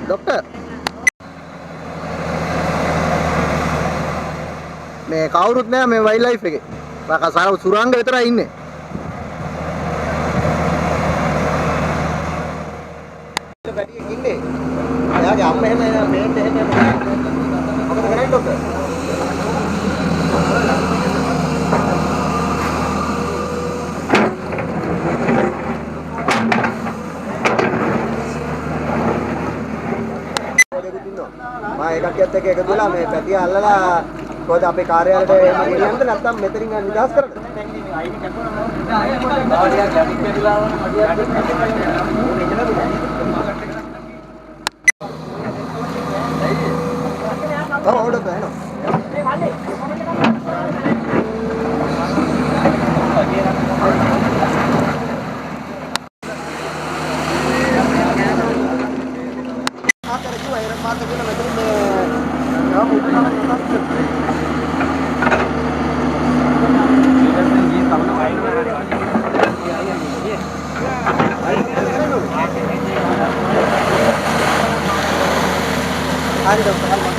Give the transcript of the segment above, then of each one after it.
Doctor මේ කවුරුත් නෑ මේ වයිල්ඩ් ලයිෆ් එකේ. බාකා සාර සුරංග විතරයි ඉන්නේ. වැඩියෙක් ඉන්නේ. එයාගේ අම්මා එහෙම මේත් එහෙම මොකද කරන්නේ ડોක්ටර්? මම එකක්වත් එක්ක එකතු වෙලා මේ පැටිය අල්ලලා කොහොමද අපේ කාර්යාලයට එන්න ගෙනියන්නද නැත්නම් මෙතනින් නිදහස් කරන්නද? ඔව් එනවා. Hari dokter, hari makan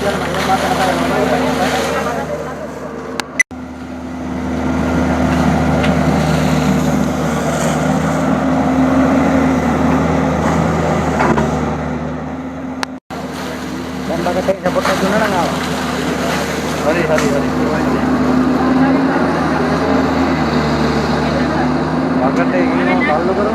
dan pakai support juga nggak? Hari. Pakai ini kalau baru.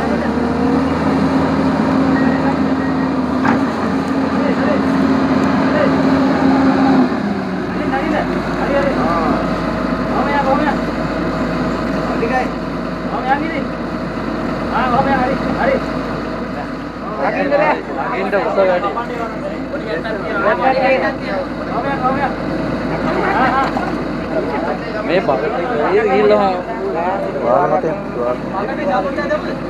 මේ බකට ගිහිල්ලා වාහනතේ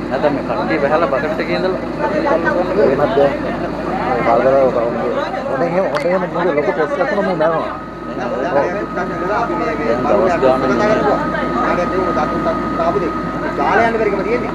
නැත්නම් මේ කට්ටිය බහලා බකට එකේ ඉඳලා වෙනත් කාල්ගරව හොඩේ මොකද ලොකු පොස් එකක් මම දානවා දවස් ගානක් ගාලා යන්න බැරිකම තියෙන්නේ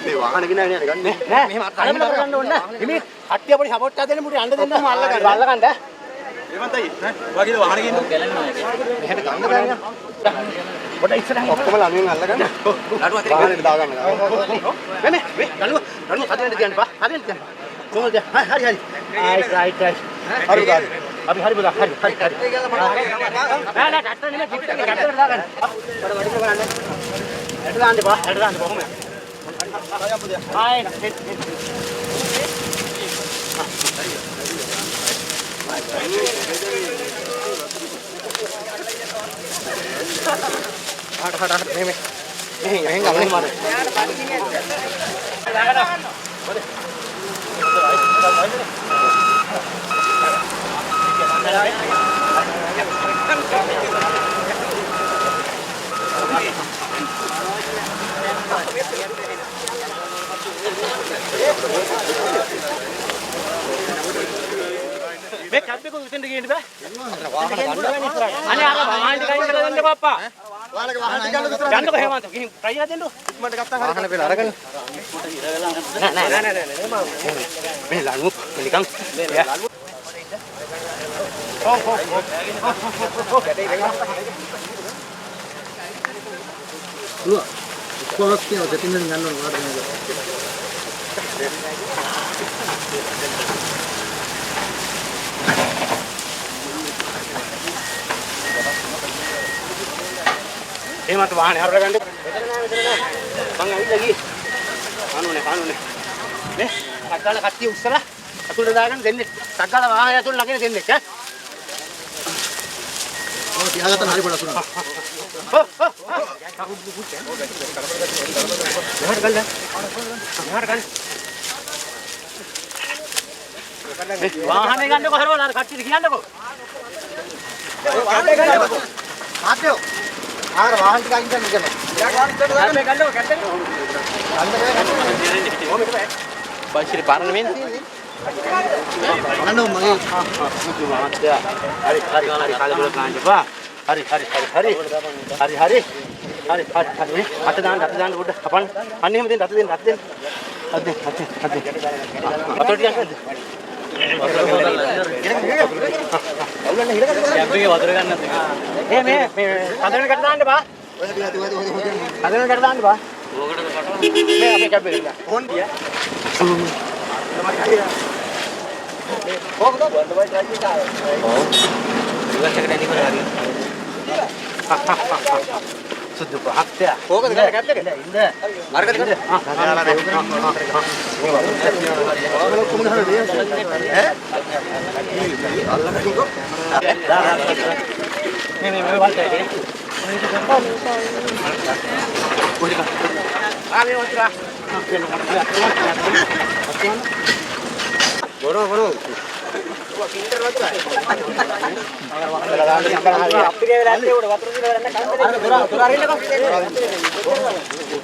මේ වාහන ගෙනගෙන යන්නේ ගන්නේ නෑ මෙහෙම අතලම කරගන්න ඕනේ නෑ හිමි කට්ටිය පොඩි සපෝට් එකක් දෙන්න මුටි යන්න දෙන්න අල්ල ගන්න එවන්තයි වාගේ වාහන ගෙන්න මෙහෙට ගන්න ගන්න පොඩ ඉස්සරහින් ඔක්කොම ළමෙන් අල්ල ගන්න නඩුව වාහනේ දා ගන්න මේ නඩුව හදෙන්න තියන්න බා හදෙන්න තියන්න කොහොමද හරි හරි රයිට් හරි ගාන අපි හරි බලා හරි නෑ කට්ට නෙමෙයි පිටට කට්ටට දා ගන්න බඩ වඩික ගන්න ඇට දාන්න බා ඇට දාන්න කොහොමද ආයි හට මෙහෙම මෙහෙන් ගමනේ මාර මේ කැබ් එක උතෙන්ද ගේන්න බෑ වාහන ගන්න බෑනේ ඉස්සරහට අනේ අර වාහන ටික අයින් කරලා දෙන්නකෝ අප්පා වාහනක වාහන ටික ගන්නකෝ ඉස්සරහට ගන්නකෝ හේමන්ත ගිහින් try කරලා දෙන්නකෝ ඉක්මනට ගත්තා හරි වාහන පෙළ අරගෙන නෑ මේ ලනු නිකන් කොහොමද කියන දෙතින් ගන්න ඕන වාඩි වෙනවා එහෙමත් වාහනේ හරවලා ගන්න. මෙතන නෑ මං ඇවිල්ලා ගියේ. කානුනේ. මේ අක්කාලා කට්ටිය උස්සලා අතුලට දාගෙන දෙන්නේ. අක්කාලා වාහනේ අතුල ළඟින් දෙන්නේ ඈ. ඔව් තියාගත්තා හරි පොඩක් උනා. වාහනේ ගන්නකො හරවලා අර කට්ටියට කියන්නකෝ. වාහනේ ගන්නකො. ආතෝ ආර වාහන ටික අයින් කරන්න කියනවා. මේ ගන්නකො කැට්ටේ. බයිසිකල් පාරන මෙන්න තියෙන්නේ. අනෝ මගේ මාත්‍යා. හරි කාලේ ගාන්න එපා. හරි. අත දාන්න පොඩ්ඩ කපන්න. අන්න එහෙම දෙන්න අත දෙන්න. අත දෙන්න. අත ටිකක් ගන්න. අවුලන්නේ හිර ගන්න. කැබ් එකේ වතුර ගන්න නැද්ද? මේ හදනකට දාන්න බා. ඔය හදනකට දාන්න බා. ඕකටද කටවන්න. මේ අපේ කැබ් එකේ දාන්න. කොහොමද? ඕකද බන්දවයි try එක ආවා. ඔව්. ඉවස් එකට එන්නේ කොහේ හරි. සුදු පහක්ද? ඕකද ගන්න කැබ් එක? ඉන්න. අරකට ගන්න.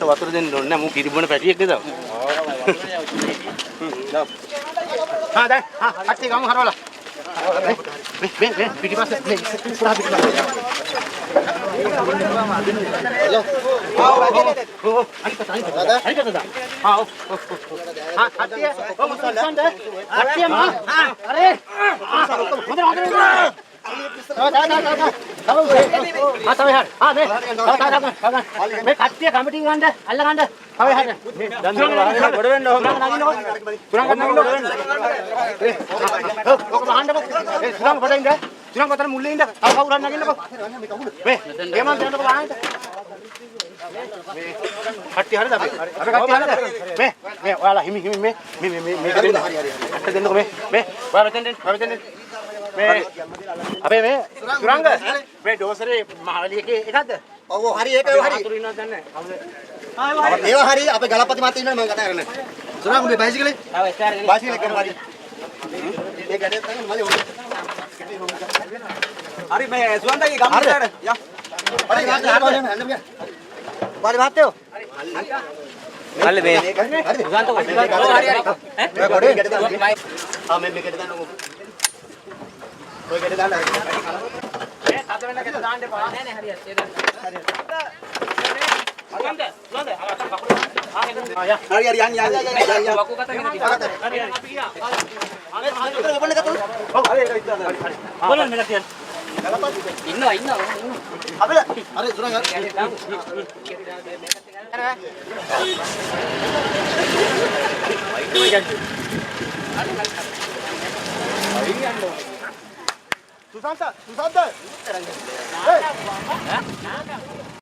වතුර දෙන්න ඕනේ නෑ මු කිරිබොන පැටියෙක්ද දාව. හා දැන් අච්චි ගමු හරවලා. මේ පිටිපස්සේ මේ ඉස්සරහ පිටිපස්සේ. හලෝ. අනිකද? ආ ඔව්. අච්චි ඔව් මුස්සන්ද? අච්චි මා. අරේ. මේ කට්ටිය කමිටි ගන්න අල්ල ගන්න තව එහාට දැන් ගොඩ වෙන්න ඕන තුරන් ගන්න ගොඩ වෙන්න ඔක බහන්නකො ඒ තුරන් කොට ඉන්න තුරන් කොතන මුල්ලේ ඉන්න තව කවුරුන් නගින්නකො මේ ගේමන් දෙන්නකො බහන්න මේ කට්ටිය හරිද අපි කට්ටිය හරිද මේ ඔයාලා හිමි මේ දෙන්න අට දෙන්නකො මේ ඔයාලා දෙන්න මේ අපේ මේ සුරංග මේ ඩෝසරේ මහවැලියකේ එකක්ද? ඔව් හරි ඒක හරි. අතුරු ඉන්නවද දන්නේ නැහැ. ඒව හරි අපේ ගලපති මාත් ඉන්නවා මම කතා කරන්නේ. සුරංග මේ බයිසිකලේ? ආව ස්ටාර් එකේ. බයිසිකලේ කරමු හරි. මේ ගැඩේ තමයි මල්ලි ඕනේ. හරි මේ සුවන්තගේ ගම්මට යන්න. හරි යන්න මෙයා. වාලි මහත්තයෝ. මල්ලි මේ සුවන්ත ඔය හරි ඈ ගොඩේ ගැඩේ දාන්න. ආ මේ ගැඩේ දාන්න ඔය ගැඩේ දාන්න. තද වෙන්න ගෙද දාන්න එපා. නෑ නෑ හරියට. ඒ දාන්න. හරියට. හරි හරි යන්න වකු කතා කරගෙන ඉන්න. හරි හරි අපි ගියා. ආ ඔබන්න කතා. ඔව් හරි ඒක ඉස්සරහ. බලන්න මෙලා තියන්න. ඉන්නවා. අපල අර සුරංග. Susanta!